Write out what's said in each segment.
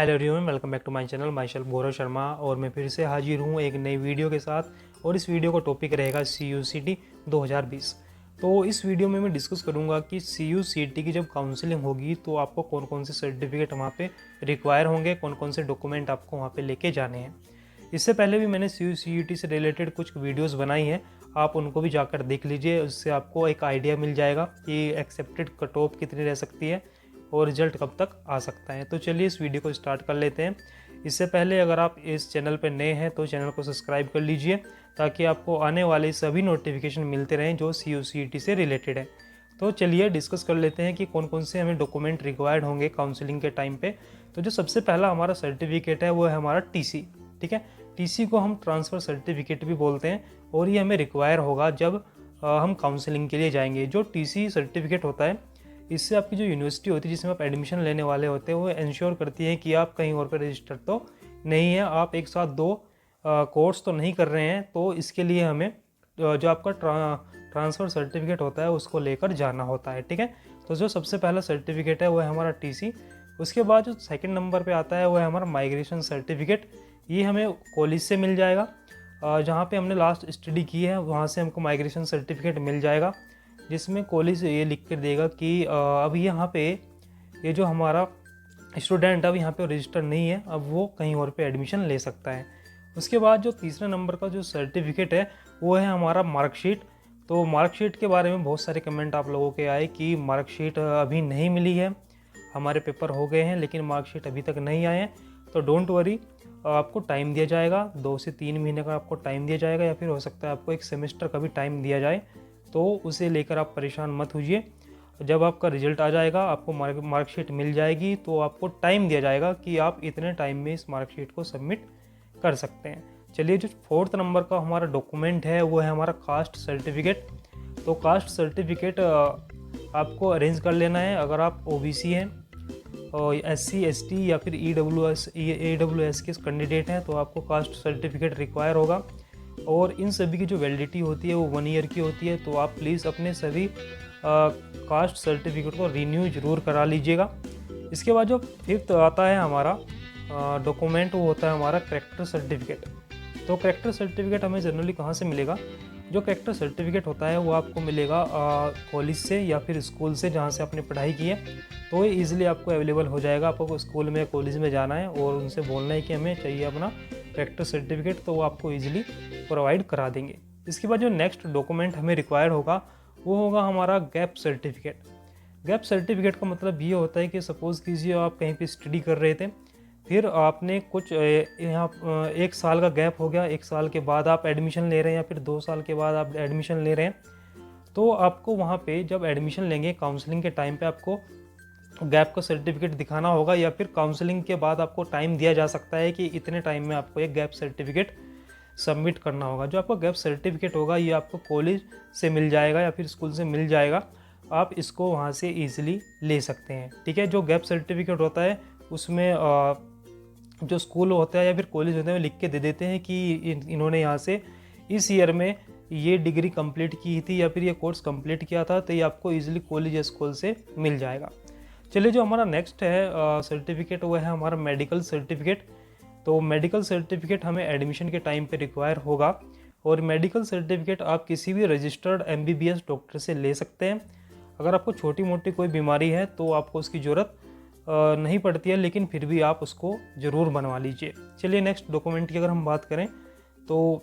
Hello everyone, welcome back to my channel. Myself Gaurav Sharma और मैं फिर से हाजिर हूँ एक नई वीडियो के साथ। और इस वीडियो का टॉपिक रहेगा CUCT 2020। तो इस वीडियो में मैं डिस्कस करूँगा कि CUCT की जब काउंसलिंग होगी तो आपको कौन कौन से सर्टिफिकेट वहाँ पे रिक्वायर होंगे, कौन कौन से डॉक्यूमेंट आपको वहाँ पे लेके जाने हैं। इससे पहले भी मैंने CUCT से रिलेटेड कुछ वीडियोज़ बनाई हैं, आप उनको भी जाकर देख लीजिए। उससे आपको एक आइडिया मिल जाएगा कि एक्सेप्टेड कट ऑफ कितनी रह सकती है और रिजल्ट कब तक आ सकता है। तो चलिए इस वीडियो को स्टार्ट कर लेते हैं। इससे पहले अगर आप इस चैनल पर नए हैं तो चैनल को सब्सक्राइब कर लीजिए ताकि आपको आने वाले सभी नोटिफिकेशन मिलते रहें जो CUCT से रिलेटेड है। तो चलिए डिस्कस कर लेते हैं कि कौन कौन से हमें डॉक्यूमेंट रिक्वायर्ड होंगे काउंसलिंग के टाइम पे। तो जो सबसे पहला हमारा सर्टिफिकेट है वो है हमारा TC। ठीक है, TC को हम ट्रांसफ़र सर्टिफिकेट भी बोलते हैं और ये हमें रिक्वायर होगा जब हम काउंसलिंग के लिए जाएंगे। जो TC सर्टिफिकेट होता है, इससे आपकी जो यूनिवर्सिटी होती है जिसमें आप एडमिशन लेने वाले होते हैं वो इंश्योर करती है कि आप कहीं और पर रजिस्टर तो नहीं है, आप एक साथ दो कोर्स तो नहीं कर रहे हैं। तो इसके लिए हमें जो आपका ट्रांसफ़र सर्टिफिकेट होता है उसको लेकर जाना होता है। ठीक है, तो जो सबसे पहला सर्टिफिकेट है वो है हमारा TC। उसके बाद जो सेकंड नंबर पे आता है वो है हमारा माइग्रेशन सर्टिफिकेट। ये हमें कॉलेज से मिल जाएगा, जहाँ पे हमने लास्ट स्टडी की है वहाँ से हमको माइग्रेशन सर्टिफिकेट मिल जाएगा, जिसमें कॉलेज ये लिख कर देगा कि अब यहाँ पे ये जो हमारा स्टूडेंट अब यहाँ पे रजिस्टर नहीं है, अब वो कहीं और पे एडमिशन ले सकता है। उसके बाद जो तीसरे नंबर का जो सर्टिफिकेट है वो है हमारा मार्कशीट। तो मार्कशीट के बारे में बहुत सारे कमेंट आप लोगों के आए कि मार्कशीट अभी नहीं मिली है, हमारे पेपर हो गए हैं लेकिन मार्कशीट अभी तक नहीं आए हैं। तो डोंट वरी, आपको टाइम दिया जाएगा, 2 से 3 महीने का आपको टाइम दिया जाएगा, या फिर हो सकता है आपको 1 सेमेस्टर का भी टाइम दिया जाए। तो उसे लेकर आप परेशान मत होइए। जब आपका रिजल्ट आ जाएगा, आपको मार्कशीट मिल जाएगी, तो आपको टाइम दिया जाएगा कि आप इतने टाइम में इस मार्कशीट को सबमिट कर सकते हैं। चलिए, जो फोर्थ नंबर का हमारा डॉक्यूमेंट है वो है हमारा कास्ट सर्टिफिकेट। तो कास्ट सर्टिफिकेट आपको अरेंज कर लेना है। अगर आप OBC हैं और SC ST या फिर EWS के कैंडिडेट हैं तो आपको कास्ट सर्टिफिकेट रिक्वायर होगा। और इन सभी की जो वैलिडिटी होती है वो 1 ईयर की होती है। तो आप प्लीज़ अपने सभी कास्ट सर्टिफिकेट को रीन्यू ज़रूर करा लीजिएगा। इसके बाद जो फिफ्थ आता है हमारा डॉक्यूमेंट, वो होता है हमारा कैरेक्टर सर्टिफिकेट। तो कैरेक्टर सर्टिफिकेट हमें जनरली कहाँ से मिलेगा? जो कैरेक्टर सर्टिफिकेट होता है वो आपको मिलेगा कॉलेज से या फिर स्कूल से जहाँ से आपने पढ़ाई की है। तो ये ईज़िली आपको अवेलेबल हो जाएगा। आपको स्कूल में कॉलेज में जाना है और उनसे बोलना है कि हमें चाहिए अपना कैरेक्टर सर्टिफिकेट, तो वो आपको ईजिली प्रोवाइड करा देंगे। इसके बाद जो नेक्स्ट डॉक्यूमेंट हमें रिक्वायर होगा वो होगा हमारा गैप सर्टिफिकेट। गैप सर्टिफिकेट का मतलब ये होता है कि सपोज़ कीजिए आप कहीं पे स्टडी कर रहे थे, फिर आपने कुछ यहाँ 1 साल का गैप हो गया, 1 साल के बाद आप एडमिशन ले रहे हैं या फिर 2 साल के बाद आप एडमिशन ले रहे हैं। तो आपको वहाँ पे जब एडमिशन लेंगे काउंसलिंग के टाइम पे आपको गैप का सर्टिफिकेट दिखाना होगा, या फिर काउंसलिंग के बाद आपको टाइम दिया जा सकता है कि इतने टाइम में आपको एक गैप सर्टिफिकेट सबमिट करना होगा। जो आपका गैप सर्टिफिकेट होगा ये आपको कॉलेज से मिल जाएगा या फिर स्कूल से मिल जाएगा, आप इसको वहाँ से ईजिली ले सकते हैं। ठीक है, जो गैप सर्टिफिकेट होता है उसमें जो स्कूल होता है या फिर कॉलेज होते हैं वो लिख के दे देते हैं कि इन्होंने यहाँ से इस ईयर में ये डिग्री कंप्लीट की थी या फिर ये कोर्स कंप्लीट किया था, तो ये आपको ईजिली कॉलेज या स्कूल से मिल जाएगा। चलिए, जो हमारा नेक्स्ट है सर्टिफिकेट वो है हमारा मेडिकल सर्टिफिकेट। तो मेडिकल सर्टिफिकेट हमें एडमिशन के टाइम पे रिक्वायर होगा, और मेडिकल सर्टिफिकेट आप किसी भी रजिस्टर्ड MBBS डॉक्टर से ले सकते हैं। अगर आपको छोटी मोटी कोई बीमारी है तो आपको उसकी ज़रूरत नहीं पड़ती है, लेकिन फिर भी आप उसको ज़रूर बनवा लीजिए। चलिए, नेक्स्ट डॉक्यूमेंट की अगर हम बात करें तो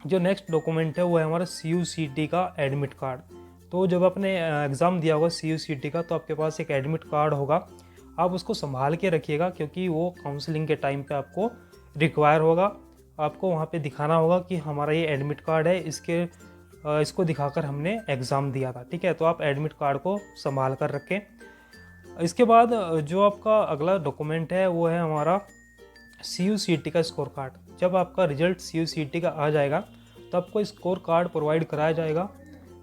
जो नेक्स्ट डॉक्यूमेंट है वो है हमारा CUCT का एडमिट कार्ड। तो जब आपने एग्ज़ाम दिया होगा CUCT का तो आपके पास एक एडमिट कार्ड होगा, आप उसको संभाल के रखिएगा क्योंकि वो काउंसलिंग के टाइम पे आपको रिक्वायर होगा। आपको वहाँ पे दिखाना होगा कि हमारा ये एडमिट कार्ड है, इसको दिखाकर हमने एग्ज़ाम दिया था। ठीक है, तो आप एडमिट कार्ड को संभाल कर रखें। इसके बाद जो आपका अगला डॉक्यूमेंट है वो है हमारा CUCT का स्कोर कार्ड। जब आपका रिजल्ट CUCT का आ जाएगा तो आपको स्कोर कार्ड प्रोवाइड कराया जाएगा,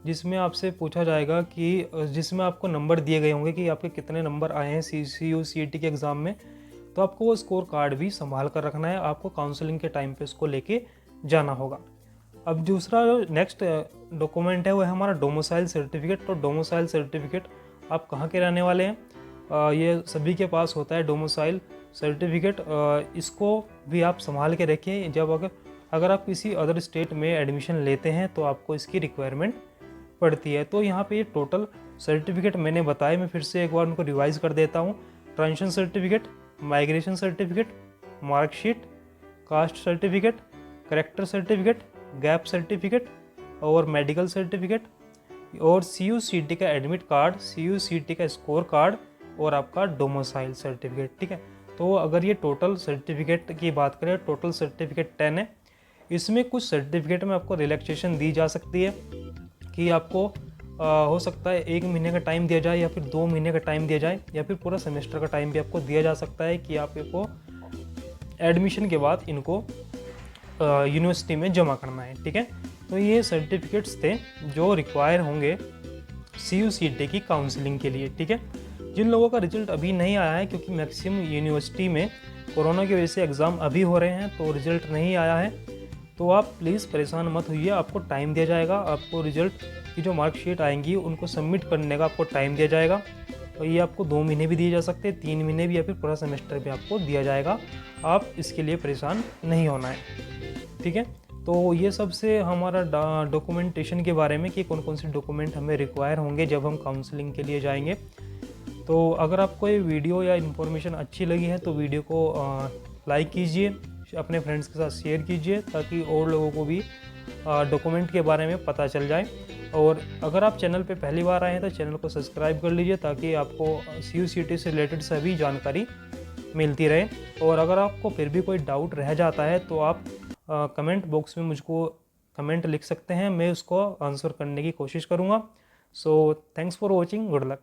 जिसमें आपसे पूछा जाएगा कि जिसमें आपको नंबर दिए गए होंगे कि आपके कितने नंबर आए हैं CUCT के एग्ज़ाम में। तो आपको वो स्कोर कार्ड भी संभाल कर रखना है, आपको काउंसलिंग के टाइम पे उसको लेके जाना होगा। अब दूसरा जो नेक्स्ट डॉक्यूमेंट है वो है हमारा डोमिसाइल सर्टिफिकेट। तो डोमिसाइल सर्टिफिकेट आप कहाँ के रहने वाले हैं, ये सभी के पास होता है डोमिसाइल सर्टिफिकेट। इसको भी आप संभाल के रखें। जब अगर आप किसी अदर स्टेट में एडमिशन लेते हैं तो आपको इसकी रिक्वायरमेंट पड़ती है। तो यहाँ पे ये टोटल सर्टिफिकेट मैंने बताए, मैं फिर से एक बार उनको रिवाइज कर देता हूँ। Transition certificate, migration certificate, marksheet, caste certificate, character certificate, gap certificate और मेडिकल सर्टिफिकेट और CUCT का एडमिट कार्ड, CUCT का स्कोर कार्ड और आपका डोमिसाइल सर्टिफिकेट। ठीक है, तो अगर ये टोटल सर्टिफिकेट की बात करें, टोटल सर्टिफिकेट 10 है। इसमें कुछ सर्टिफिकेट में आपको रिलैक्सेशन दी जा सकती है कि आपको हो सकता है 1 महीने का टाइम दिया जाए या फिर 2 महीने का टाइम दिया जाए या फिर पूरा सेमेस्टर का टाइम भी आपको दिया जा सकता है कि आपको एडमिशन के बाद इनको यूनिवर्सिटी में जमा करना है। ठीक है, तो ये सर्टिफिकेट्स थे जो रिक्वायर होंगे CUCT की काउंसलिंग के लिए। ठीक है, जिन लोगों का रिजल्ट अभी नहीं आया है, क्योंकि मैक्सिमम यूनिवर्सिटी में कोरोना की वजह से एग्ज़ाम अभी हो रहे हैं तो रिज़ल्ट नहीं आया है, तो आप प्लीज़ परेशान मत होइए। आपको टाइम दिया जाएगा, आपको रिज़ल्ट की जो मार्कशीट आएंगी उनको सबमिट करने का आपको टाइम दिया जाएगा। और ये आपको 2 महीने भी दिए जा सकते हैं, 3 महीने भी, या फिर पूरा सेमेस्टर भी आपको दिया जाएगा। आप इसके लिए परेशान नहीं होना है। ठीक है, तो ये सबसे हमारा डॉक्यूमेंटेशन के बारे में कि कौन कौन से डॉक्यूमेंट हमें रिक्वायर होंगे जब हम काउंसलिंग के लिए जाएंगे। तो अगर आपको ये वीडियो या इन्फॉर्मेशन अच्छी लगी है तो वीडियो को लाइक कीजिए, अपने फ्रेंड्स के साथ शेयर कीजिए ताकि और लोगों को भी डॉक्यूमेंट के बारे में पता चल जाए। और अगर आप चैनल पे पहली बार आए हैं तो चैनल को सब्सक्राइब कर लीजिए ताकि आपको CUCT से रिलेटेड सभी जानकारी मिलती रहे। और अगर आपको फिर भी कोई डाउट रह जाता है तो आप कमेंट बॉक्स में मुझको कमेंट लिख सकते हैं, मैं उसको आंसर करने की कोशिश करूँगा। So thanks for watching, good luck.